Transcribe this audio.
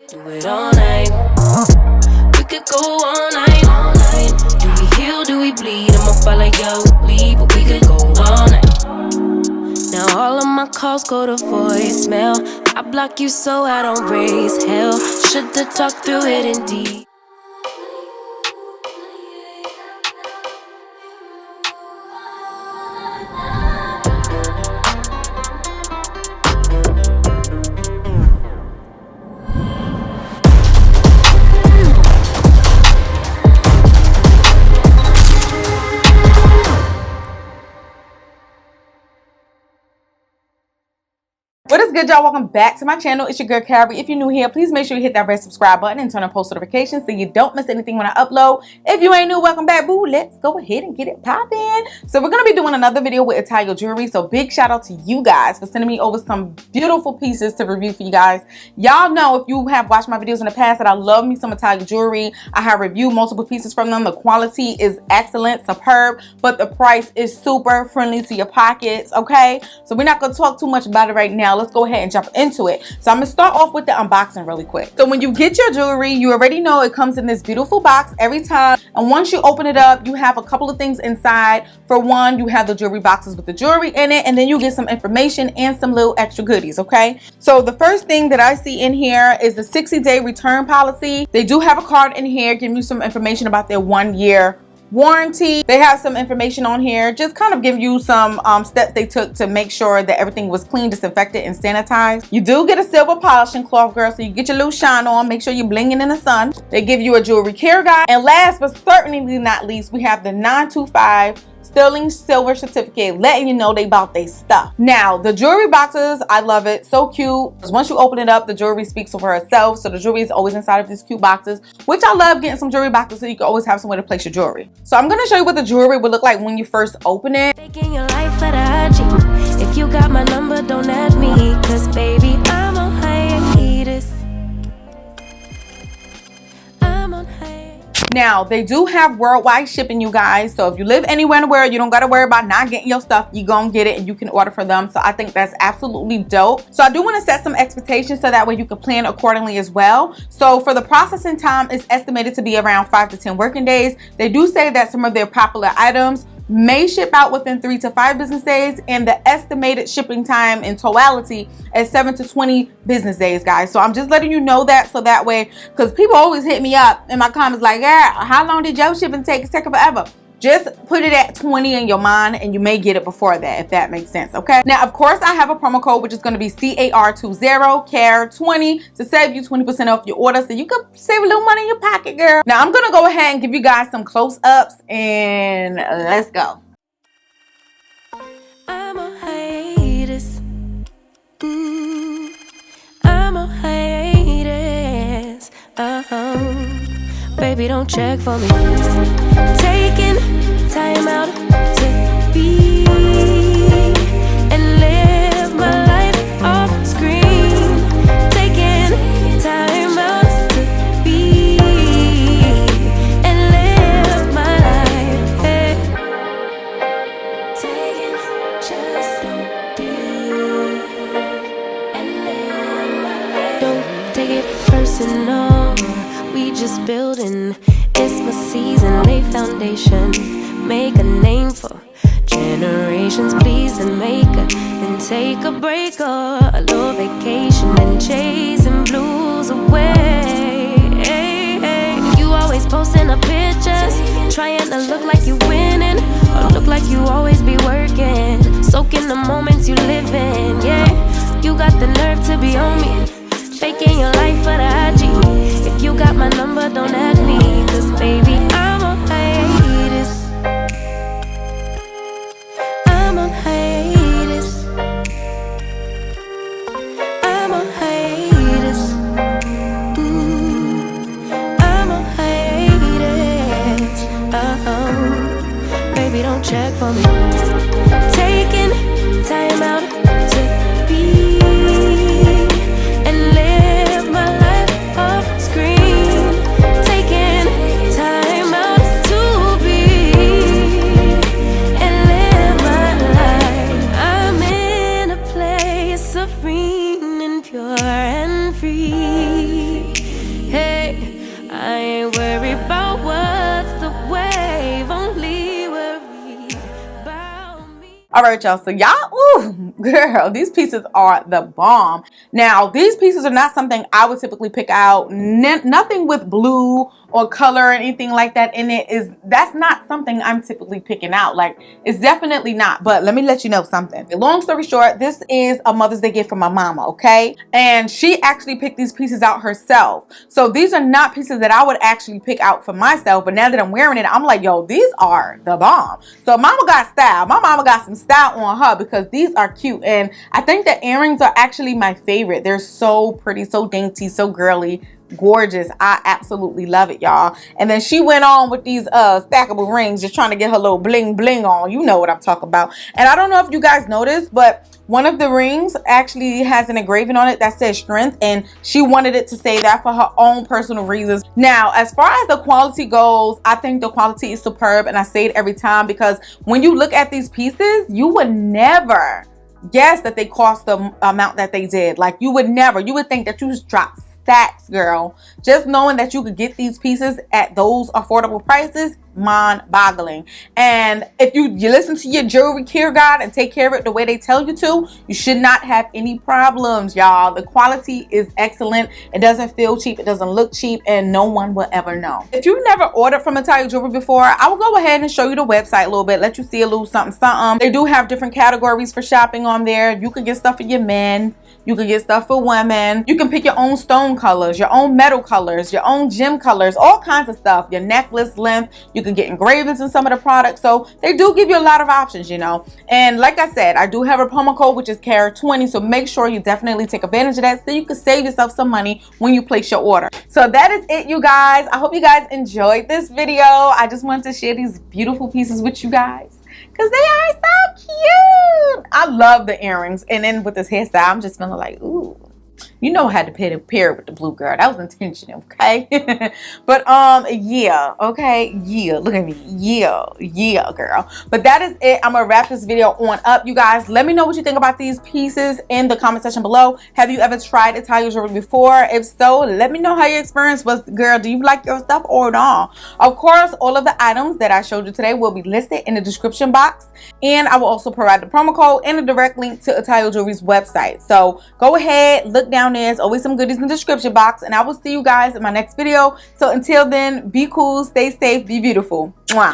Do it all night. We could go all night, all night. Do we heal, do we bleed? I'ma follow your lead, but we could go all night. Now all of my calls go to voicemail. I block you so I don't raise hell. Should've talked through it indeed. What is good, y'all? Welcome back to my channel. It's your girl Carrie. If you're new here, please make sure you hit that red subscribe button and turn on post notifications so you don't miss anything when I upload. If you ain't new, welcome back, boo. Let's go ahead and get it poppin'. So we're gonna be doing another video with Italo jewelry. So big shout out to you guys for sending me over some beautiful pieces to review for you guys. Y'all know, if you have watched my videos in the past, that I love me some Italo jewelry. I have reviewed multiple pieces from them. The quality is excellent, superb, but the price is super friendly to your pockets. Okay, so we're not gonna talk too much about it right now. Let's go ahead and jump into it. So I'm gonna start off with the unboxing really quick. So when you get your jewelry, you already know it comes in this beautiful box every time, and once you open it up, you have a couple of things inside. For one, you have the jewelry boxes with the jewelry in it, and then you get some information and some little extra goodies. Okay, so the first thing that I see in here is the 60-day return policy. They do have a card in here giving you some information about their 1-year warranty. They have some information on here, just kind of give you some steps they took to make sure that everything was clean, disinfected, and sanitized. You do get a silver polishing cloth, girl, so you get your little shine on. Make sure you're blinging in the sun. They give you a jewelry care guide, and last but certainly not least, we have the 925 Sterling Silver Certificate, letting you know they bought their stuff. Now, the jewelry boxes, I love it. So cute. Because once you open it up, the jewelry speaks for herself. So the jewelry is always inside of these cute boxes, which I love getting some jewelry boxes so you can always have somewhere to place your jewelry. So I'm going to show you what the jewelry would look like when you first open it. Taking your life at a IG. If you got my number, don't add me. Cause baby, I'm on hiatus. I'm on hiatus. Now, they do have worldwide shipping, you guys. So if you live anywhere in the world, you don't got to worry about not getting your stuff. You gonna get it and you can order for them. So I think that's absolutely dope. So I do want to set some expectations so that way you can plan accordingly as well. So for the processing time, it's estimated to be around 5 to 10 working days. They do say that some of their popular items may ship out within 3 to 5 business days, and the estimated shipping time in totality is 7 to 20 business days, guys. So I'm just letting you know that, so that way, because people always hit me up in my comments like, yeah, how long did your shipping take? It's taking forever. Just put it at 20 in your mind and you may get it before that, if that makes sense. Okay, now of course I have a promo code which is going to be CAR20 CARE20 to save you 20% off your order, so you can save a little money in your pocket, girl. Now I'm going to go ahead and give you guys some close-ups and let's go. I'm on hiatus. I'm on hiatus. Baby, don't check for me. Taking time out to be and live my life off screen. Taking time out to be and live my life. Hey. Taking just to be and live my life. Don't take it personal. We just building. It's my season, lay foundation. Make a name for generations, please, and make a then take a break or a little vacation and chasing blues away. Hey, hey. You always posting up pictures, trying to look like you winning or look like you always be working. Soaking the moments you live in, yeah. You got the nerve to be on me, faking your life for the IG. If you got my number, don't add me. Cause baby, I'm on hiatus. I'm on hiatus. I'm on hiatus. I'm on hiatus. Baby, don't check for me. Taking time out to be and live my life off screen. Taking time out. All right, y'all. So y'all, ooh, girl, these pieces are the bomb. Now, these pieces are not something I would typically pick out. Nothing with blue or color or anything like that in it that's not something I'm typically picking out. Like, it's definitely not. But let me let you know something. Long story short, this is a Mother's Day gift from my mama, okay? And she actually picked these pieces out herself. So these are not pieces that I would actually pick out for myself. But now that I'm wearing it, I'm like, yo, these are the bomb. So mama got style. My mama got some style on her because these are cute. And I think the earrings are actually my favorite. They're so pretty, so dainty, so girly, gorgeous. I absolutely love it, y'all. And then she went on with these stackable rings, just trying to get her little bling bling on. You know what I'm talking about. And I don't know if you guys noticed, but one of the rings actually has an engraving on it that says strength, and she wanted it to say that for her own personal reasons. Now, as far as the quality goes, I think the quality is superb, and I say it every time because when you look at these pieces, you would never guess that they cost the amount that they did. Like, you would never. You would think that you just dropped stacks, girl. Just knowing that you could get these pieces at those affordable prices, mind-boggling. And if you listen to your jewelry care guide and take care of it the way they tell you to, you should not have any problems, y'all. The quality is excellent. It doesn't feel cheap, it doesn't look cheap, and no one will ever know. If you've never ordered from Italo Jewelry before, I will go ahead and show you the website a little bit, let you see a little something something. They do have different categories for shopping on there. You can get stuff for your men, you can get stuff for women. You can pick your own stone colors, your own metal colors, your own gem colors, all kinds of stuff. Your necklace length. You can get engravings in some of the products. So they do give you a lot of options, you know. And like I said, I do have a promo code, which is Carrie20. So make sure you definitely take advantage of that so you can save yourself some money when you place your order. So that is it, you guys. I hope you guys enjoyed this video. I just wanted to share these beautiful pieces with you guys, because they are so cute. I love the earrings. And then with this hairstyle, I'm just feeling like, ooh. You know I had to pair it with the blue, girl. That was intentional, okay? But yeah, okay, yeah, look at me, yeah, girl. But that is it. I'm gonna wrap this video on up, you guys. Let me know what you think about these pieces in the comment section below. Have you ever tried Italo jewelry before? If so, let me know how your experience was, girl. Do you like your stuff or not? Of course, all of the items that I showed you today will be listed in the description box, and I will also provide the promo code and a direct link to Italo Jewelry's website. So go ahead, look down there. There's always some goodies in the description box, and I will see you guys in my next video. So until then, be cool, stay safe, be beautiful. Mwah.